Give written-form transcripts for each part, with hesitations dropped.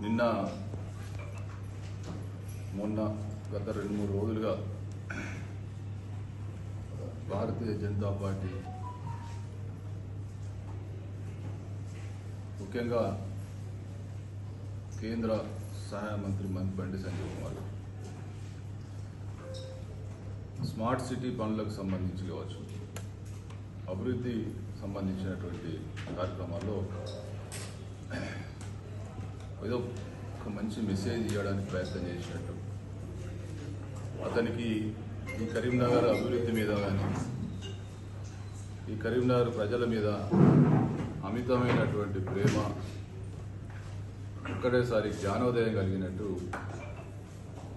నిన్న మొన్న గత 2-3 రోజులుగా భారతీయ జనతా పార్టీ ముఖ్యంగా కేంద్ర సహాయ మంత్రి బండి సంజయ్ కుమార్ స్మార్ట్ సిటీ పనులకు సంబంధించి కావచ్చు, అభివృద్ధి సంబంధించినటువంటి కార్యక్రమాల్లో ఏదో ఒక మంచి మెసేజ్ ఇవ్వడానికి ప్రయత్నం చేసినట్టు, అతనికి ఈ కరీంనగర్ అభివృద్ధి మీద కానీ ఈ కరీంనగర్ ప్రజల మీద అమితమైనటువంటి ప్రేమ, ఒక్కడేసారి జ్ఞానోదయం కలిగినట్టు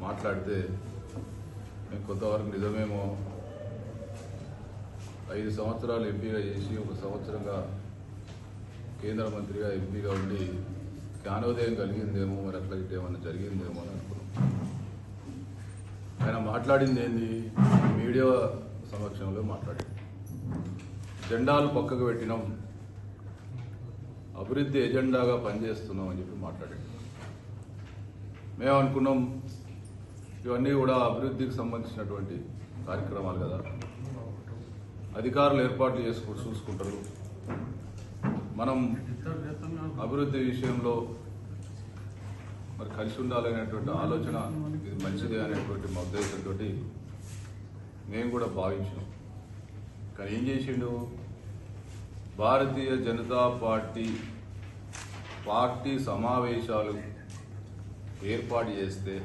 మాట్లాడితే మేము కొంతవరకు నిజమేమో 5 సంవత్సరాలు ఎంపీగా చేసి 1 సంవత్సరంగా కేంద్ర మంత్రిగా ఎంపీగా ఉండి జ్ఞానోదయం కలిగిందేమో, మరి అట్లా ఇటేమన్నా జరిగిందేమో అని అనుకున్నాం. ఆయన మాట్లాడింది ఏంది? మీడియా సమక్షంలో మాట్లాడింది. జెండాలు పక్కకు పెట్టినాం, అభివృద్ధి ఎజెండాగా పనిచేస్తున్నాం అని చెప్పి మాట్లాడింది. మేము అనుకున్నాం ఇవన్నీ కూడా అభివృద్ధికి సంబంధించినటువంటి కార్యక్రమాలు కదా, అధికారులు ఏర్పాట్లు చూసుకుంటారు, మనం అభివృద్ధి విషయంలో మరి కలిసి ఉండాలనేటువంటి ఆలోచన ఇది మంచిదే అనేటువంటి మా ఉద్దేశంతో మేము కూడా భావించినాం. కానీ ఏం చేసిండు? భారతీయ జనతా పార్టీ సమావేశాలు ఏర్పాటు చేస్తే,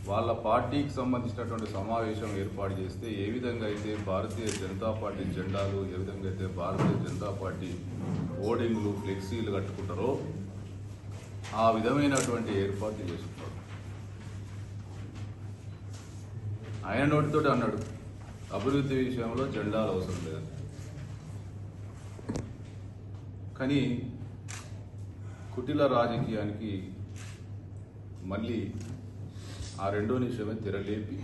వాళ్ళ పార్టీకి సంబంధించినటువంటి సమావేశం ఏర్పాటు చేస్తే ఏ విధంగా అయితే భారతీయ జనతా పార్టీ జెండాలు, ఏ విధంగా అయితే భారతీయ జనతా పార్టీ హోర్డింగ్లు, ఫ్లెక్సీలు కట్టుకుంటారో ఆ విధమైనటువంటి ఏర్పాట్లు చేసుకుంటారు. ఆయన నోటితో అన్నాడు అభివృద్ధి విషయంలో జెండాలు అవసరం లేదు. కానీ కుటిల రాజకీయానికి మళ్ళీ ఆ రెండో నిమిషమే తెరలేపి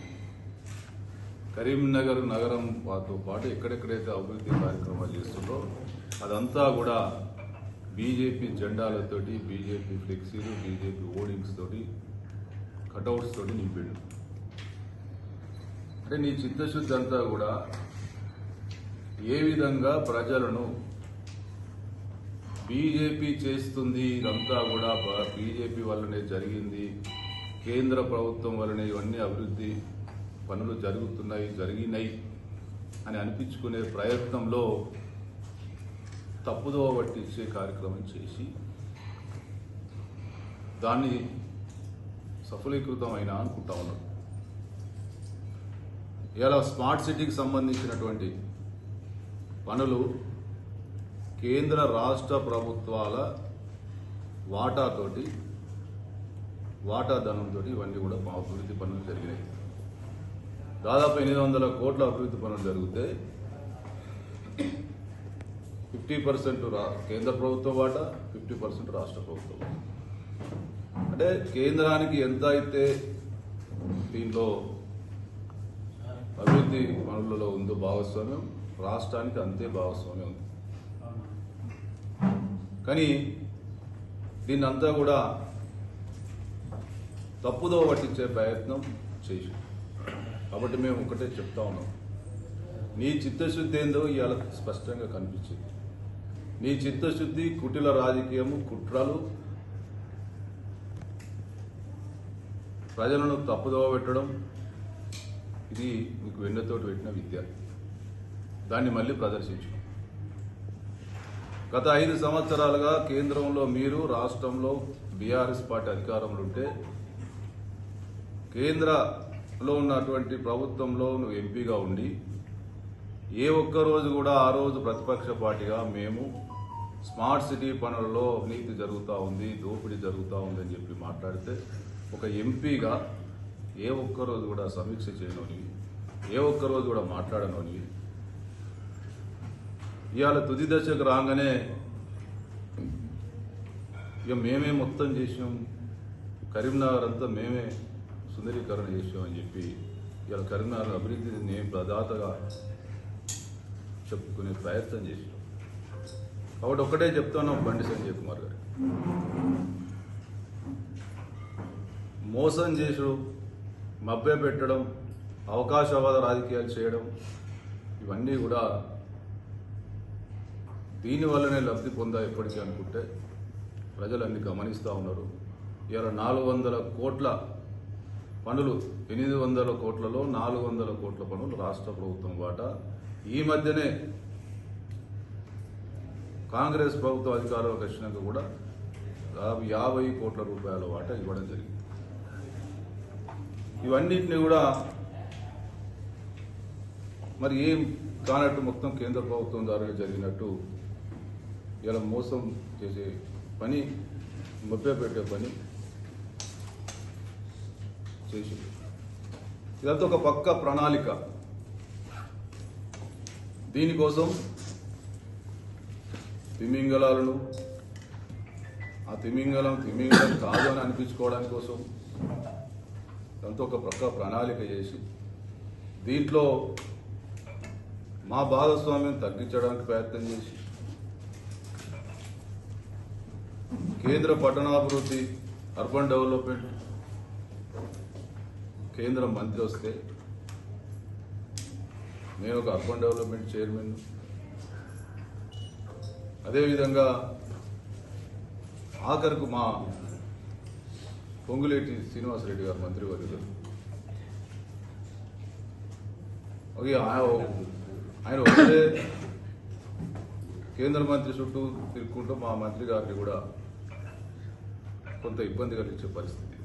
కరీంనగర్ నగరం వాటితో పాటు ఎక్కడెక్కడైతే అభివృద్ధి కార్యక్రమాలు చేస్తుందో అదంతా కూడా బీజేపీ జెండాలతోటి, బీజేపీ ఫ్లెక్సీలు, బీజేపీ హోర్డింగ్స్ తోటి, కటౌట్స్ తోటి నింపిండు. అంటే నీ చిత్తశుద్ధి అంతా కూడా ఏ విధంగా ప్రజలను బీజేపీ చేస్తుంది, ఇదంతా కూడా బీజేపీ వల్లనే జరిగింది, కేంద్ర ప్రభుత్వం వల్లనే ఇవన్నీ అభివృద్ధి పనులు జరిగినాయి అని అనిపించుకునే ప్రయత్నంలో తప్పుదోవ పట్టించే కార్యక్రమం చేసి దాన్ని సఫలీకృతమైన అనుకుంటా ఉన్నాడు. ఇలా స్మార్ట్ సిటీకి సంబంధించినటువంటి పనులు కేంద్ర రాష్ట్ర ప్రభుత్వాల వాటా ధనంతో ఇవన్నీ కూడా అభివృద్ధి పనులు జరిగినాయి. దాదాపు 800 కోట్ల అభివృద్ధి పనులు జరిగితే 50% కేంద్ర ప్రభుత్వ వాటా, 50% రాష్ట్ర ప్రభుత్వం వాటా. అంటే కేంద్రానికి ఎంత అయితే దీంట్లో అభివృద్ధి పనులలో ఉందో భాగస్వామ్యం, రాష్ట్రానికి అంతే భాగస్వామ్యం ఉంది. కానీ దీన్ని అంతా కూడా తప్పుదో పట్టించే ప్రయత్నం చేసి, కాబట్టి మేము ఒకటే చెప్తా ఉన్నాం, నీ చిత్తశుద్ధి ఏందో ఇవాళ స్పష్టంగా కనిపించింది. నీ చిత్తశుద్ధి కుటిల రాజకీయము, కుట్రలు, ప్రజలను తప్పుదోవ పెట్టడం, ఇది మీకు వెన్నతోటి పెట్టిన విద్య. దాన్ని మళ్ళీ ప్రదర్శించు. గత 5 సంవత్సరాలుగా కేంద్రంలో మీరు, రాష్ట్రంలో బీఆర్ఎస్ పార్టీ అధికారంలో ఉంటే కేంద్రలో ఉన్నటువంటి ప్రభుత్వంలో నువ్వు ఎంపీగా ఉండి ఏ ఒక్కరోజు కూడా ఆ రోజు ప్రతిపక్ష పార్టీగా మేము స్మార్ట్ సిటీ పనులలో అవినీతి జరుగుతూ ఉంది, దోపిడీ జరుగుతూ ఉంది అని చెప్పి మాట్లాడితే ఒక ఎంపీగా ఏ ఒక్కరోజు కూడా సమీక్ష చేయనోనివి, ఏ ఒక్కరోజు కూడా మాట్లాడనోనివి, ఇవాళ తుది దశకు రాగానే ఇక మేమే మొత్తం చేసాం, కరీంనగర్ అంతా మేమే సుందరీకరణ చేసాం అని చెప్పి ఇవాళ కరీంనగర్ అభివృద్ధిని నేను ప్రదాతగా చెప్పుకునే ప్రయత్నం చేసాం. కాబట్టి ఒక్కటే చెప్తాను బండి సంజయ్ కుమార్ గారు, మోసం చేసుడు, మభ్య పెట్టడం, అవకాశవాద రాజకీయాలు చేయడం, ఇవన్నీ కూడా దీనివల్లనే లబ్ధి పొందా ఎప్పటికీ అనుకుంటే ప్రజలు అన్ని గమనిస్తూ ఉన్నారు. ఇలా 400 కోట్ల పనులు, 800 కోట్లలో 400 కోట్ల పనులు రాష్ట్ర ప్రభుత్వం వాటా. ఈ మధ్యనే కాంగ్రెస్ ప్రభుత్వం అధికారంలోకి వచ్చినాక కూడా 50 కోట్ల రూపాయల వాటా ఇవ్వడం జరిగింది. ఇవన్నిటిని కూడా మరి ఏం కానట్టు మొత్తం కేంద్ర ప్రభుత్వం ద్వారా జరిగినట్టు ఇలా మోసం చేసే పని, మభ్య పెట్టే పని చేసి ఇదంతా ఒక పక్క ప్రణాళిక. దీనికోసం తిమింగలాలను ఆ తిమింగలం కాదు అని అనిపించుకోవడానికి కోసం దాంతో ఒక పక్క ప్రణాళిక చేసి దీంట్లో మా భాగస్వామ్యం తగ్గించడానికి ప్రయత్నం చేసి కేంద్ర పట్టణాభివృద్ధి, అర్బన్ డెవలప్మెంట్ కేంద్ర మంత్రి వస్తే నేను ఒక అర్బన్ డెవలప్మెంట్ చైర్మన్, అదేవిధంగా ఆఖరుకు మా పొంగులేటి శ్రీనివాసరెడ్డి గారు మంత్రివర్యులు, ఆయన ఒకటే కేంద్ర మంత్రి చుట్టూ తిరుక్కుంటూ మా మంత్రి గారిని కూడా కొంత ఇబ్బంది కలిగించే పరిస్థితి.